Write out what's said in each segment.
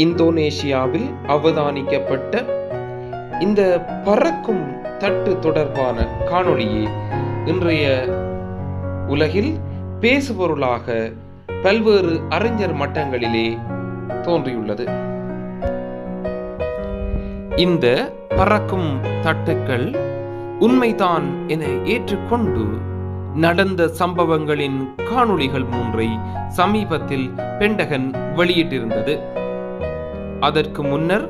இந்தோனேசியாவில் அவதானிக்கப்பட்ட இந்த பறக்கும் தட்டு தொடர்பான காணொளியே இன்றைய உலகில் பேசுபொருளாக பல்வேறு அறிஞர் மட்டங்களிலே தோன்றியுள்ளது. இந்த பறக்கும் தட்டுக்கள் உண்மைதான் என ஏற்றுக்கொண்டு நடந்த சம்பவங்களின் காணொளிகள் 3 சமீபத்தில் பென்டகன் வெளியிட்டிருந்தது. அதற்கு முன்னர்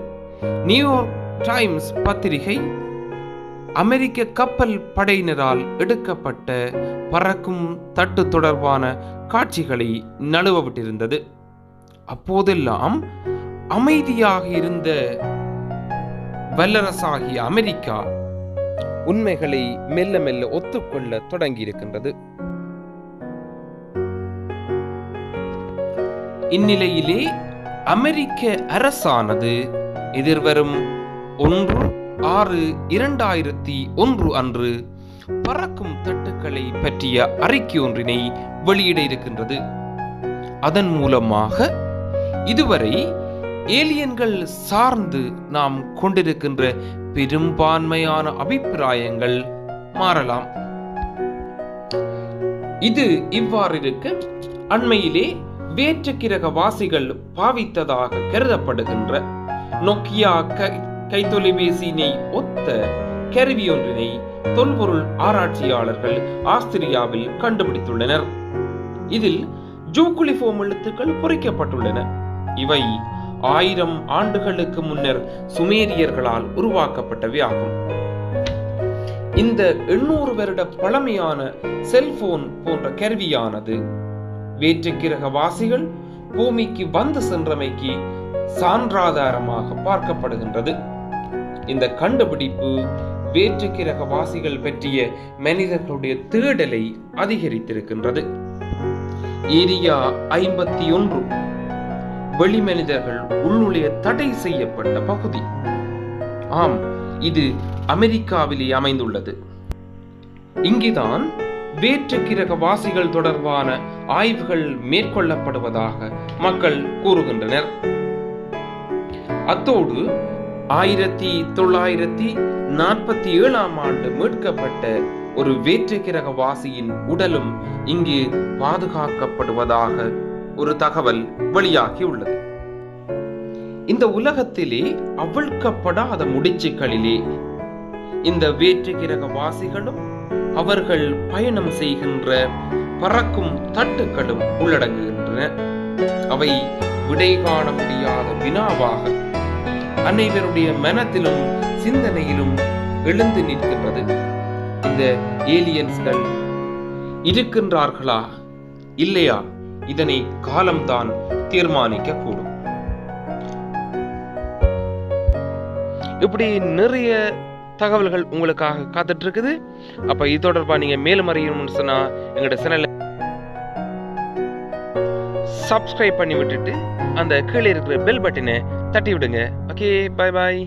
நியூயார்க் டைம்ஸ் பத்திரிகை அமெரிக்க கப்பல் படையினரால் எடுக்கப்பட்ட பறக்கும் தட்டு தொடர்பான காட்சிகளை நழுவவிட்டிருந்தது. அப்போதெல்லாம் அமைதியாக இருந்த வல்லரசாகிய அமெரிக்கா உண்மைகளை மெல்ல மெல்ல ஒத்துக்கொள்ள தொடங்கியிருக்கின்றது. இந்நிலையிலே அமெரிக்க அரசானது எதிர்வரும் 1/6/2001 அன்று பறக்கும் தட்டுக்களை பற்றிய அறிக்கை ஒன்றினை வெளியிட இருக்கின்றது. அதன் மூலமாக இதுவரை ஏலியன்கள் சார்ந்து நாம் கொண்டிருக்கின்ற பெரும்பான்மையான அபிப்பிராயங்கள் மாறலாம். இது இவ்வாறு இருக்க, அண்மையிலே வேற்று கிரகவாசிகள் பாவித்ததாக கருதப்படுகின்ற நோக்கியா கைத்தொலைபேசியினை ஒத்த கருவி ஒன்றினை தொல்பொருள் ஆராய்ச்சியாளர்கள் ஆஸ்திரியாவில் கண்டுபிடித்துள்ளனர். இதில் ஜூகுலிஃபோம் எழுத்துக்கள் பொறிக்கப்பட்டுள்ளன. இவை 1000 ஆண்டுகளுக்கு முன்னர் சுமேரியர்களால் உருவாக்கப்பட்டவை ஆகும். இந்த 800 வருட பழமையான செல்போன் போன்ற கருவியானது வேற்று கிரகவாசிகள் பூமிக்கு வந்து சென்றமைக்கு சான்றாதாரமாக பார்க்கப்படுகின்றது. இந்த கண்டுபிடிப்பு வேற்று கிரகவாசிகள் பற்றிய மனிதர்களுடைய தேடலை அதிகரித்திருக்கின்றது. ஏரியா 51 வெளிமனிதர்கள் உள்நுழைய தடை செய்யப்பட்ட பகுதி. ஆம், இது அமெரிக்காவிலே அமைந்துள்ளது. இங்குதான் வேற்று கிரகவாசிகள் தொடர்பான ஆய்வுகள் மேற்கொள்ளப்படுவதாக மக்கள் கூறுகின்றனர். அத்தோடு 1947 ஆண்டு மீட்கப்பட்ட ஒரு வேற்று கிரகவாசியின் உடலும் இங்கு பாதுகாக்கப்படுவதாக ஒரு தகவல் வெளியாகி உள்ளது. இந்த உலகத்திலே அவிழ்க்கப்படாத முடிச்சுக்களிலே இந்த வேற்று கிரகவாசிகளும் அவர்கள் பயணம் செய்கின்ற பறக்கும் தட்டுக்களும் உள்ளடங்குகின்றன. அவை விடை காண முடியாத வினாவாக அனைவருடைய மனத்திலும் சிந்தனையிலும் எழுந்து நிற்கின்றது. இந்த ஏலியன்ஸ்கள் இருக்கின்றார்களா இல்லையா? இதனை காலம்தான் தீர்மானிக்க கூடும். இப்படி நிறைய தகவல்கள் உங்களுக்காக காத்துட்டு இருக்குது. அப்ப இது தொடர்பா நீங்க மேலும் அறியணும்னு சொன்னா எங்களோட சேனலை சப்ஸ்கிரைப் பண்ணி விட்டுட்டு அந்த கீழே இருக்கிற பெல் பட்டனை தட்டி விடுங்க. Okay, bye bye.